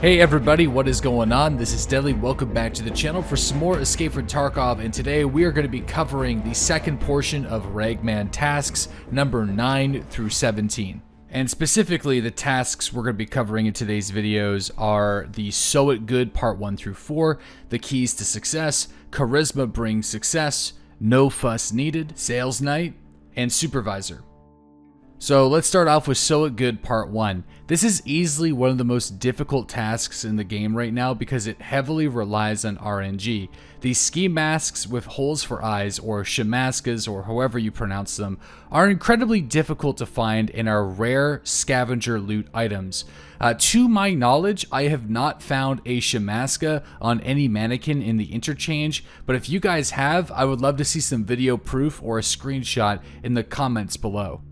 Hey everybody, what is going on? This is Deadly. Welcome back to the channel for some more Escape from Tarkov, and today we are going to be covering the second portion of Ragman tasks, number 9 through 17. And specifically, the tasks we're going to be covering in today's videos are the So It Good Part 1 through 4, the Keys to Success, Charisma Brings Success, No Fuss Needed, Sales Night, and Supervisor. So let's start off with So It Good Part 1. This is easily one of the most difficult tasks in the game right now because it heavily relies on RNG. These ski masks with holes for eyes, or shamaskas, or however you pronounce them, are incredibly difficult to find and are rare scavenger loot items. To my knowledge, I have not found a shamaska on any mannequin in the interchange, but if you guys have, I would love to see some video proof or a screenshot in the comments below.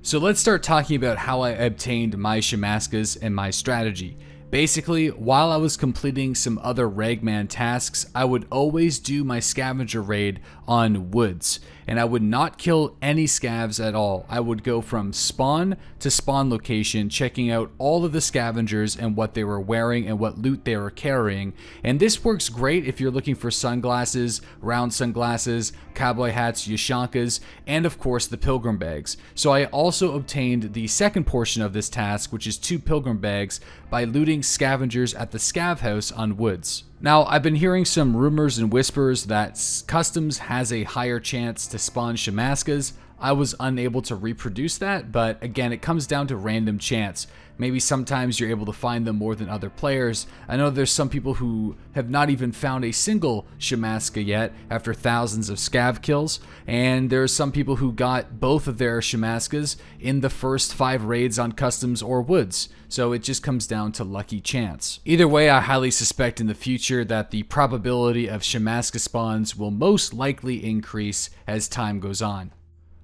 So let's start talking about how I obtained my shamaskas and my strategy. Basically, while I was completing some other Ragman tasks, I would always do my scavenger raid on woods, and I would not kill any scavs at all. I would go from spawn to spawn location, checking out all of the scavengers and what they were wearing and what loot they were carrying. And this works great if you're looking for sunglasses, round sunglasses, cowboy hats, yashankas, and of course the pilgrim bags. So I also obtained the second portion of this task, which is 2 pilgrim bags, by looting scavengers at the scav house on woods. Now, I've been hearing some rumors and whispers that Customs has a higher chance to spawn shamaskas. I was unable to reproduce that, but again, it comes down to random chance. Maybe sometimes you're able to find them more than other players. I know there's some people who have not even found a single shamaska yet after thousands of scav kills, and there's some people who got both of their shamaskas in the first 5 raids on Customs or woods. So it just comes down to lucky chance. Either way, I highly suspect in the future that the probability of shamaska spawns will most likely increase as time goes on.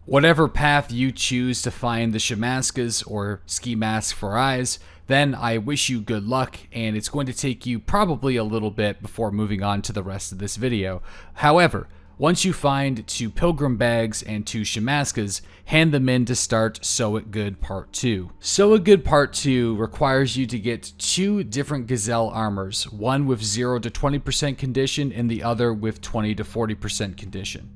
Whatever path you choose to find the shamaskas or ski masks for eyes, then I wish you good luck, and it's going to take you probably a little bit before moving on to the rest of this video. However, once you find 2 pilgrim bags and 2 shamaskas, hand them in to start So It Good Part 2. So It Good Part 2 requires you to get 2 different gazelle armors, one with 0 to 20% condition and the other with 20 to 40% condition.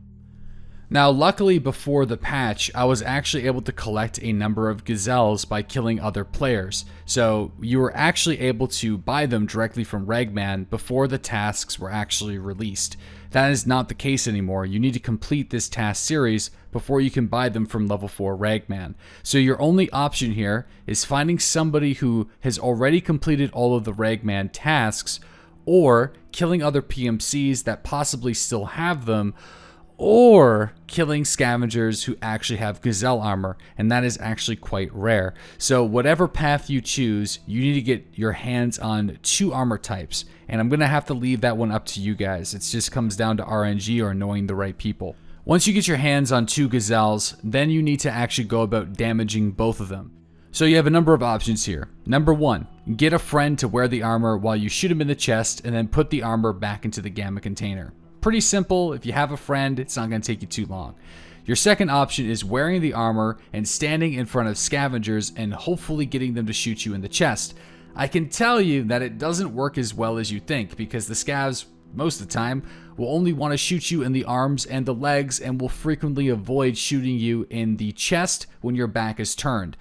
Now, luckily before the patch, I was actually able to collect a number of gazelles by killing other players. So you were actually able to buy them directly from Ragman before the tasks were actually released. That is not the case anymore. You need to complete this task series before you can buy them from level 4 Ragman. So your only option here is finding somebody who has already completed all of the Ragman tasks, or killing other PMCs that possibly still have them, or killing scavengers who actually have gazelle armor, and that is actually quite rare. So whatever path you choose, you need to get your hands on 2 armor types, and I'm gonna have to leave that one up to you guys. It just comes down to RNG or knowing the right people. Once you get your hands on 2 gazelles, then you need to actually go about damaging both of them. So you have a number of options here. Number 1, get a friend to wear the armor while you shoot him in the chest, and then put the armor back into the gamma container. Pretty simple. If you have a friend, it's not going to take you too long. Your second option is wearing the armor and standing in front of scavengers and hopefully getting them to shoot you in the chest. I can tell you that it doesn't work as well as you think, because the scavs, most of the time, will only want to shoot you in the arms and the legs and will frequently avoid shooting you in the chest when your back is turned.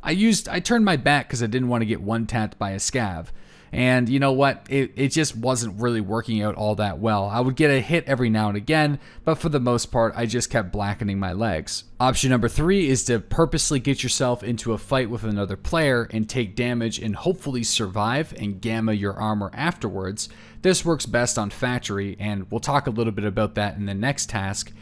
I turned my back because I didn't want to get one-tapped by a scav. And you know what, it just wasn't really working out all that well. I would get a hit every now and again, but for the most part, I just kept blackening my legs. Option number 3 is to purposely get yourself into a fight with another player and take damage and hopefully survive and gamma your armor afterwards. This works best on factory, and we'll talk a little bit about that in the next task.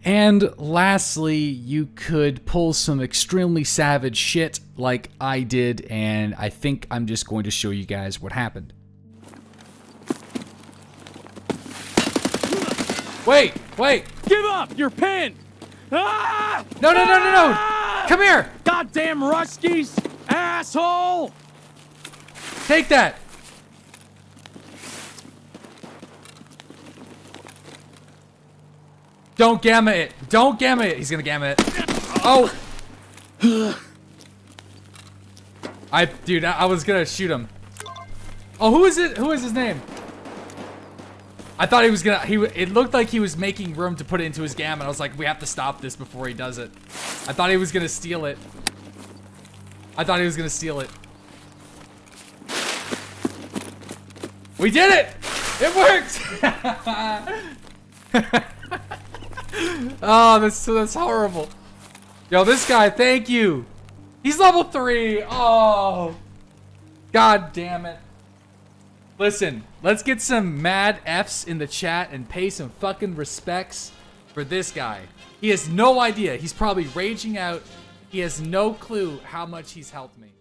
And lastly, you could pull some extremely savage shit like I did, and I think I'm just going to show you guys what happened. Wait! Give up! You're pinned! Ah! No! Come here! Goddamn Ruskies! Asshole! Take that! Don't gamma it! Don't gamma it! He's gonna gamma it. Oh! Dude, I was gonna shoot him. Oh, who is it? Who is his name? I thought he was gonna, it looked like he was making room to put it into his gam, and I was like, we have to stop this before he does it. I thought he was gonna steal it. We did it! It worked! Oh, that's horrible. Yo, this guy, thank you. He's level 3. Oh. God damn it. Listen, let's get some mad F's in the chat and pay some fucking respects for this guy. He has no idea. He's probably raging out. He has no clue how much he's helped me.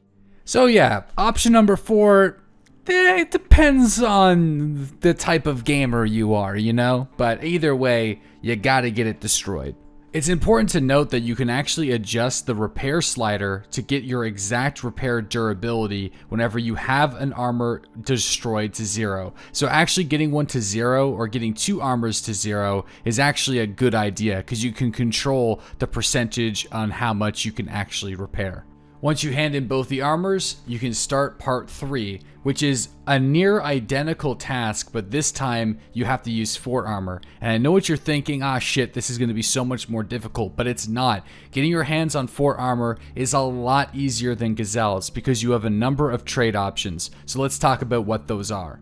So yeah, option number 4, it depends on the type of gamer you are, you know? But either way, you gotta get it destroyed. It's important to note that you can actually adjust the repair slider to get your exact repair durability whenever you have an armor destroyed to 0. So actually getting one to 0 or getting 2 armors to 0 is actually a good idea because you can control the percentage on how much you can actually repair. Once you hand in both the armors, you can start part 3, which is a near identical task, but this time you have to use 4 armor. And I know what you're thinking, ah shit, this is going to be so much more difficult, but it's not. Getting your hands on 4 armor is a lot easier than Gazelle's because you have a number of trade options. So let's talk about what those are.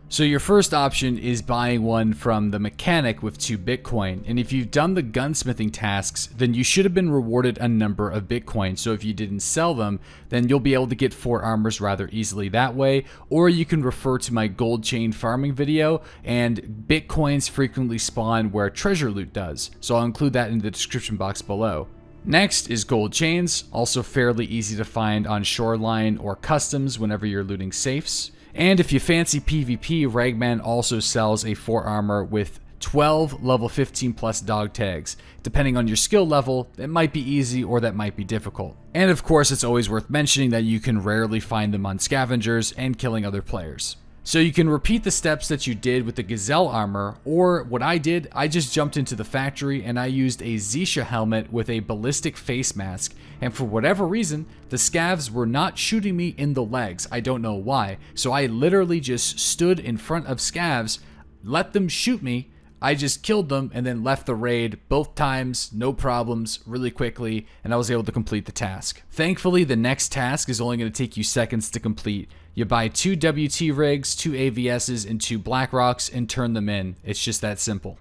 So your first option is buying one from the mechanic with 2 Bitcoin, and if you've done the gunsmithing tasks, then you should have been rewarded a number of Bitcoin. So if you didn't sell them, then you'll be able to get 4 armors rather easily that way, or you can refer to my gold chain farming video, and Bitcoins frequently spawn where treasure loot does, so I'll include that in the description box below. Next is gold chains, also fairly easy to find on Shoreline or customs whenever you're looting safes. And if you fancy PvP, Ragman also sells a 4 armor with 12 level 15 plus dog tags. Depending on your skill level, it might be easy or that might be difficult. And of course, it's always worth mentioning that you can rarely find them on scavengers and killing other players. So you can repeat the steps that you did with the Gazelle armor, or what I did, I just jumped into the factory and I used a Zisha helmet with a ballistic face mask, and for whatever reason, the scavs were not shooting me in the legs. I don't know why, so I literally just stood in front of scavs, let them shoot me, I just killed them and then left the raid both times, no problems, really quickly, and I was able to complete the task. Thankfully, the next task is only going to take you seconds to complete. You buy 2 WT rigs, 2 AVSs, and 2 Blackrocks and turn them in. It's just that simple.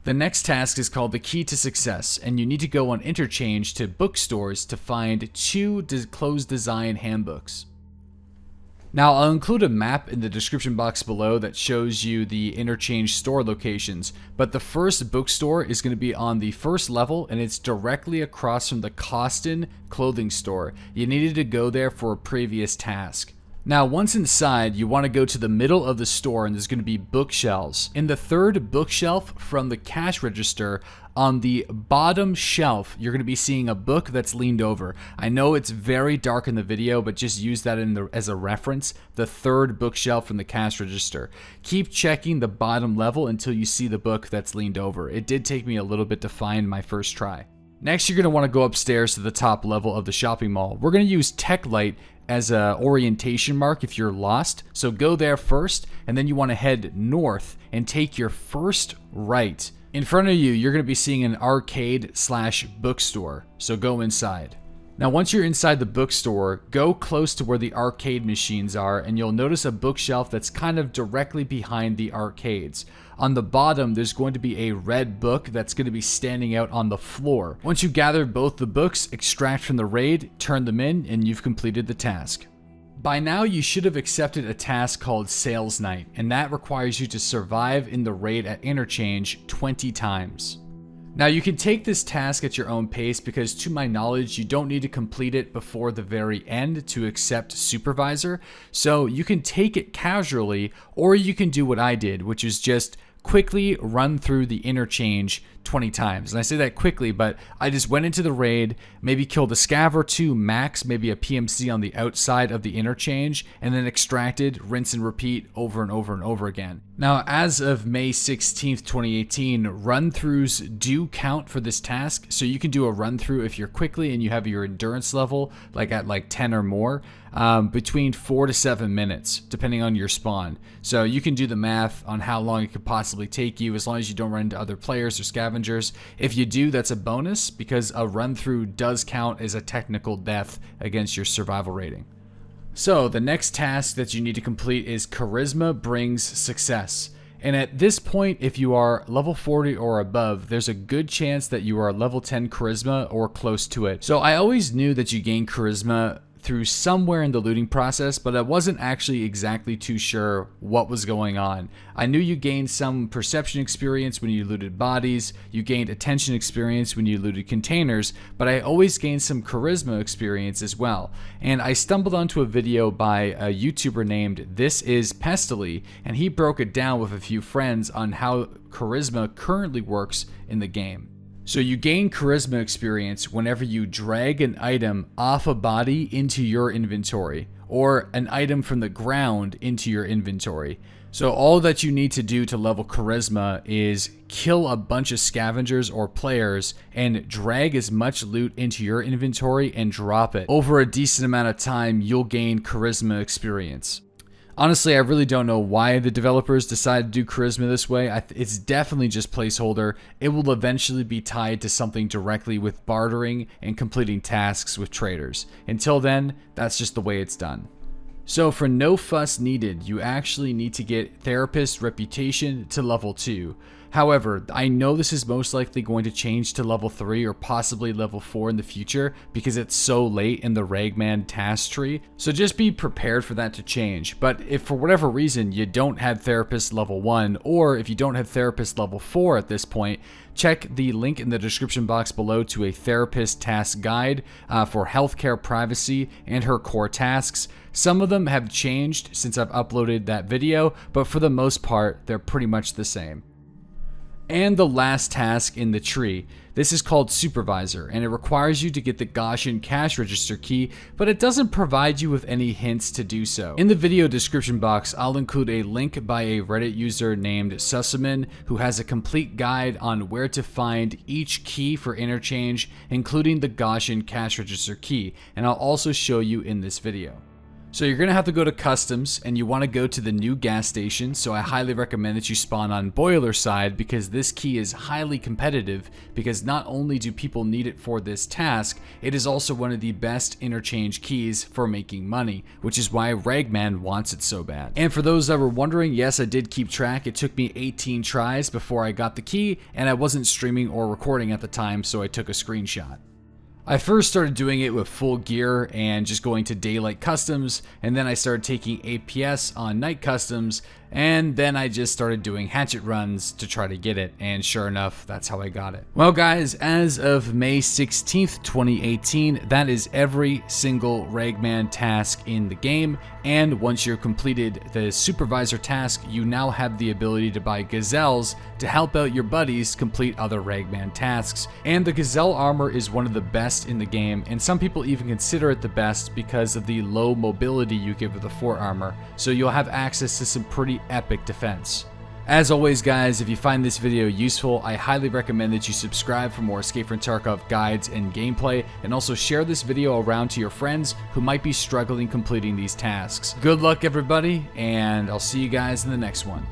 The next task is called the Key to Success, and you need to go on Interchange to bookstores to find 2 closed design handbooks. Now, I'll include a map in the description box below that shows you the Interchange store locations, but the first bookstore is going to be on the first level, and it's directly across from the Costin clothing store. You needed to go there for a previous task. Now, once inside, you want to go to the middle of the store and there's going to be bookshelves. In the third bookshelf from the cash register, on the bottom shelf, you're going to be seeing a book that's leaned over. I know it's very dark in the video, but just use that as a reference. The third bookshelf from the cash register. Keep checking the bottom level until you see the book that's leaned over. It did take me a little bit to find my first try. Next, you're going to want to go upstairs to the top level of the shopping mall. We're going to use Tech Light as a orientation mark if you're lost. So go there first, and then you want to head north and take your first right. In front of you, you're going to be seeing an arcade/bookstore. So go inside. Now, once you're inside the bookstore, go close to where the arcade machines are, and you'll notice a bookshelf that's kind of directly behind the arcades. On the bottom, there's going to be a red book that's going to be standing out on the floor. Once you gather both the books, extract from the raid, turn them in, and you've completed the task. By now, you should have accepted a task called Sales Night, and that requires you to survive in the raid at Interchange 20 times. Now, you can take this task at your own pace because, to my knowledge, you don't need to complete it before the very end to accept Supervisor. So you can take it casually, or you can do what I did, which is just quickly run through the Interchange 20 times. And I say that quickly, but I just went into the raid, maybe killed a scav or 2 max, maybe a PMC on the outside of the Interchange, and then extracted, rinse and repeat over and over and over again. Now, as of May 16th, 2018, run-throughs do count for this task, so you can do a run-through if you're quickly and you have your endurance level like at 10 or more. between 4 to 7 minutes, depending on your spawn. So you can do the math on how long it could possibly take you, as long as you don't run into other players or scavengers. If you do, that's a bonus, because a run through does count as a technical death against your survival rating. So the next task that you need to complete is Charisma Brings Success. And at this point, if you are level 40 or above, there's a good chance that you are level 10 Charisma or close to it. So I always knew that you gain Charisma through somewhere in the looting process, but I wasn't actually exactly too sure what was going on. I knew you gained some perception experience when you looted bodies, you gained attention experience when you looted containers, but I always gained some charisma experience as well. And I stumbled onto a video by a YouTuber named This Is Pestily, and he broke it down with a few friends on how charisma currently works in the game. So you gain charisma experience whenever you drag an item off a body into your inventory, or an item from the ground into your inventory. So all that you need to do to level charisma is kill a bunch of scavengers or players and drag as much loot into your inventory and drop it. Over a decent amount of time, you'll gain charisma experience. Honestly, I really don't know why the developers decided to do charisma this way. It's definitely just placeholder. It will eventually be tied to something directly with bartering and completing tasks with traders. Until then, that's just the way it's done. So for no fuss needed, you actually need to get Therapist Reputation to level 2. However, I know this is most likely going to change to level 3 or possibly level 4 in the future because it's so late in the Ragman task tree, so just be prepared for that to change. But if for whatever reason you don't have Therapist level 1, or if you don't have Therapist level 4 at this point, check the link in the description box below to a therapist task guide for healthcare privacy and her core tasks. Some of them have changed since I've uploaded that video, but for the most part, they're pretty much the same. And the last task in the tree. This is called Supervisor, and it requires you to get the Gaussian cash register key, but it doesn't provide you with any hints to do so. In the video description box, I'll include a link by a Reddit user named Sussaman, who has a complete guide on where to find each key for Interchange, including the Gaussian cash register key, and I'll also show you in this video. So you're going to have to go to Customs, and you want to go to the new gas station, so I highly recommend that you spawn on Boiler side because this key is highly competitive, because not only do people need it for this task, it is also one of the best interchange keys for making money, which is why Ragman wants it so bad. And for those that were wondering, yes, I did keep track. It took me 18 tries before I got the key, and I wasn't streaming or recording at the time, so I took a screenshot. I first started doing it with full gear and just going to daylight customs, and then I started taking APS on night customs, and then I just started doing hatchet runs to try to get it, and sure enough, that's how I got it. Well guys, as of May 16th, 2018, that is every single Ragman task in the game, and once you've completed the Supervisor task, you now have the ability to buy Gazelles to help out your buddies complete other Ragman tasks. And the Gazelle armor is one of the best in the game, and some people even consider it the best because of the low mobility you get with the forearmor, so you'll have access to some pretty epic defense. As always guys, if you find this video useful, I highly recommend that you subscribe for more Escape from Tarkov guides and gameplay, and also share this video around to your friends who might be struggling completing these tasks. Good luck everybody, and I'll see you guys in the next one.